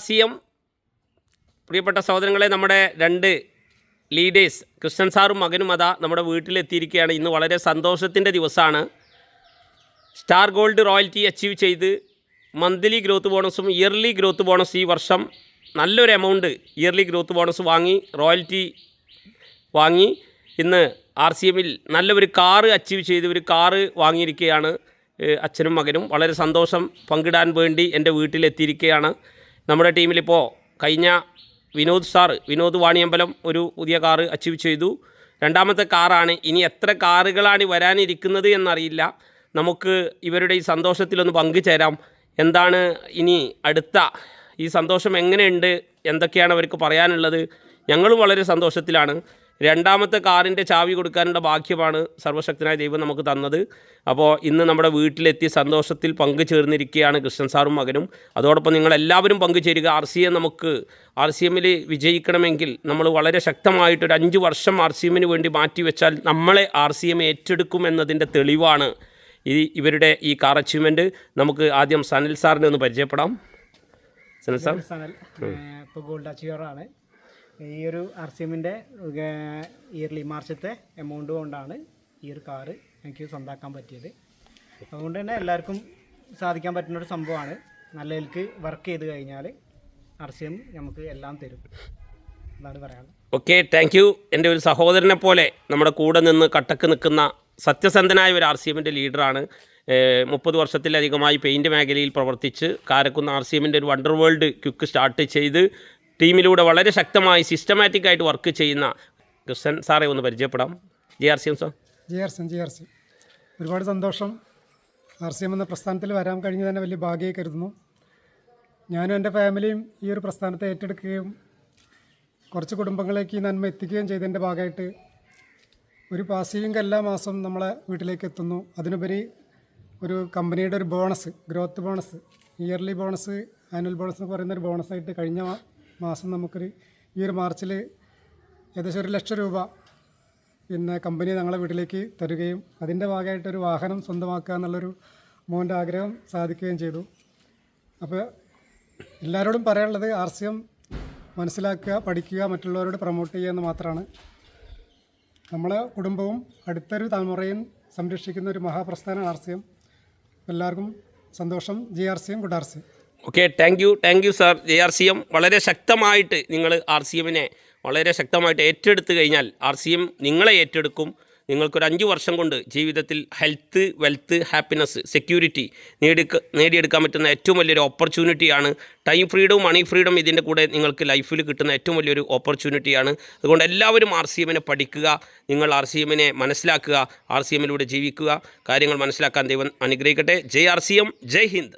CM പ്രിയപ്പെട്ട സഹോദരങ്ങളെ, നമ്മുടെ 2 ലീഡേഴ്സ് കൃഷ്ണൻ സാറും മകനും അതാ നമ്മുടെ വീട്ടിലെത്തിയിരിക്കുകയാണ്. ഇന്ന് വളരെ സന്തോഷത്തിൻ്റെ ദിവസമാണ്. സ്റ്റാർ ഗോൾഡ് റോയൽറ്റി അച്ചീവ് ചെയ്ത് മന്ത്ലി ഗ്രോത്ത് ബോണസും ഇയർലി ഗ്രോത്ത് ബോണസ് ഈ വർഷം നല്ലൊരു എമൗണ്ട് ഇയർലി ഗ്രോത്ത് ബോണസ് വാങ്ങി റോയൽറ്റി വാങ്ങി ഇന്ന് RCMൽ നല്ലൊരു കാറ് അച്ചീവ് ചെയ്ത് ഒരു കാറ് വാങ്ങിയിരിക്കുകയാണ്. അച്ഛനും മകനും വളരെ സന്തോഷം പങ്കിടാൻ വേണ്ടി എൻ്റെ വീട്ടിലെത്തിയിരിക്കുകയാണ്. നമ്മുടെ ടീമിലിപ്പോൾ കഴിഞ്ഞ വിനോദ് വാണിയമ്പലം ഒരു പുതിയ കാറ് അച്ചീവ് ചെയ്തു. 2ാമത്തെ കാറാണ്. ഇനി എത്ര കാറുകളാണ് വരാനിരിക്കുന്നത് എന്നറിയില്ല. നമുക്ക് ഇവരുടെ ഈ സന്തോഷത്തിലൊന്ന് പങ്കുചേരാം. എന്താണ് ഇനി അടുത്ത ഈ സന്തോഷം, എങ്ങനെയുണ്ട്, എന്തൊക്കെയാണ് അവർക്ക് പറയാനുള്ളത്? ഞങ്ങളും വളരെ സന്തോഷത്തിലാണ്. 2ാമത്തെ കാറിൻ്റെ ചാവി കൊടുക്കാനുള്ള ഭാഗ്യമാണ് സർവശക്തനായ ദൈവം നമുക്ക് തന്നത്. അപ്പോൾ ഇന്ന് നമ്മുടെ വീട്ടിലെത്തി സന്തോഷത്തിൽ പങ്കുചേർന്നിരിക്കുകയാണ് കൃഷ്ണൻ സാറും മകനും. അതോടൊപ്പം നിങ്ങളെല്ലാവരും പങ്കുചേരുക. RCMൽ വിജയിക്കണമെങ്കിൽ നമ്മൾ വളരെ ശക്തമായിട്ടൊരു 5 വർഷം RCMന് വേണ്ടി മാറ്റിവെച്ചാൽ നമ്മളെ RCM ഏറ്റെടുക്കുമെന്നതിൻ്റെ തെളിവാണ് ഇവരുടെ ഈ കാർ അച്ചീവ്മെൻറ്റ്. നമുക്ക് ആദ്യം സനൽ സാറിനെ ഒന്ന് പരിചയപ്പെടാം. സനൽ സാർ ഇപ്പോൾ ഗോൾഡ് അച്ചീവറാണ്. ഈ ഒരു RCMൻ്റെ ഇയർലി മാർച്ചത്തെ എമൗണ്ട് കൊണ്ടാണ് ഈ ഒരു കാറ് എനിക്ക് സ്വന്തമാക്കാൻ പറ്റിയത്. അതുകൊണ്ട് തന്നെ എല്ലാവർക്കും സാധിക്കാൻ പറ്റുന്നൊരു സംഭവമാണ്. നല്ല നിലക്ക് വർക്ക് ചെയ്ത് കഴിഞ്ഞാൽ RCM നമുക്ക് എല്ലാം തരും. അതാണ് പറയാനുള്ളത്. Okay, thank you. എൻ്റെ ഒരു സഹോദരനെ പോലെ നമ്മുടെ കൂടെ നിന്ന് കട്ടക്ക് നിൽക്കുന്ന സത്യസന്ധനായ ഒരു RCMൻ്റെ ലീഡറാണ്. 30 വർഷത്തിലധികമായി പെയിൻറ്റ് മേഖലയിൽ പ്രവർത്തിച്ച് കാരക്കുന്ന് RCMൻ്റെ ഒരു വണ്ടർ വേൾഡ് ക്വിക്ക് സ്റ്റാർട്ട് ചെയ്ത് ടീമിലൂടെ വളരെ ശക്തമായി സിസ്റ്റമാറ്റിക്കായിട്ട് വർക്ക് ചെയ്യുന്ന കൃഷ്ണൻ സാറെ ഒന്ന് പരിചയപ്പെടാം. JRCM sir. JRCM ഒരുപാട് സന്തോഷം. RCM എന്ന പ്രസ്ഥാനത്തിൽ വരാൻ കഴിഞ്ഞ് തന്നെ വലിയ ഭാഗ്യമായി കരുതുന്നു. ഞാനും എൻ്റെ ഫാമിലിയും ഈ ഒരു പ്രസ്ഥാനത്തെ ഏറ്റെടുക്കുകയും കുറച്ച് കുടുംബങ്ങളിലേക്ക് ഈ നന്മ എത്തിക്കുകയും ചെയ്തതിൻ്റെ ഭാഗമായിട്ട് ഒരു പാസീവിംഗ് എല്ലാ മാസം നമ്മളെ വീട്ടിലേക്ക് എത്തുന്നു. അതിനുപരി ഒരു കമ്പനിയുടെ ഒരു bonus, growth bonus, yearly bonus, annual bonus എന്ന് പറയുന്നൊരു ബോണസായിട്ട് കഴിഞ്ഞ മാസം നമുക്കൊരു ഈ ഒരു മാർച്ചിൽ ഏകദേശം 1 ലക്ഷം രൂപ പിന്നെ കമ്പനി ഞങ്ങളെ വീട്ടിലേക്ക് തരികയും അതിൻ്റെ ഭാഗമായിട്ടൊരു വാഹനം സ്വന്തമാക്കുക എന്നുള്ളൊരു മോൻ്റെ ആഗ്രഹം സാധിക്കുകയും ചെയ്തു. അപ്പോൾ എല്ലാവരോടും പറയാനുള്ളത് RCM മനസ്സിലാക്കുക, പഠിക്കുക, മറ്റുള്ളവരോട് പ്രൊമോട്ട് ചെയ്യുക എന്ന് മാത്രമാണ്. നമ്മളെ കുടുംബവും അടുത്തൊരു തലമുറയും സംരക്ഷിക്കുന്ന ഒരു മഹാപ്രസ്ഥാനമാണ് RCM. എല്ലാവർക്കും സന്തോഷം. JRCM, good RCM. Okay, thank you sir. JRCM വളരെ ശക്തമായിട്ട് നിങ്ങൾ RCMനെ വളരെ ശക്തമായിട്ട് ഏറ്റെടുത്ത് കഴിഞ്ഞാൽ RCM നിങ്ങളെ ഏറ്റെടുക്കും. നിങ്ങൾക്കൊരു 5 വർഷം കൊണ്ട് ജീവിതത്തിൽ ഹെൽത്ത്, വെൽത്ത്, ഹാപ്പിനെസ്, സെക്യൂരിറ്റി നേടിയെടുക്കാൻ പറ്റുന്ന ഏറ്റവും വലിയൊരു ഓപ്പർച്യൂണിറ്റിയാണ്. ടൈം ഫ്രീഡവും മണി ഫ്രീഡം ഇതിൻ്റെ കൂടെ നിങ്ങൾക്ക് ലൈഫിൽ കിട്ടുന്ന ഏറ്റവും വലിയൊരു ഓപ്പർച്യൂണിറ്റിയാണ്. അതുകൊണ്ട് എല്ലാവരും RCMനെ പഠിക്കുക, നിങ്ങൾ RCMനെ മനസ്സിലാക്കുക, RCMലൂടെ ജീവിക്കുക, കാര്യങ്ങൾ മനസ്സിലാക്കാൻ ദൈവം അനുഗ്രഹിക്കട്ടെ. JRCM, ജയ് ഹിന്ദ്.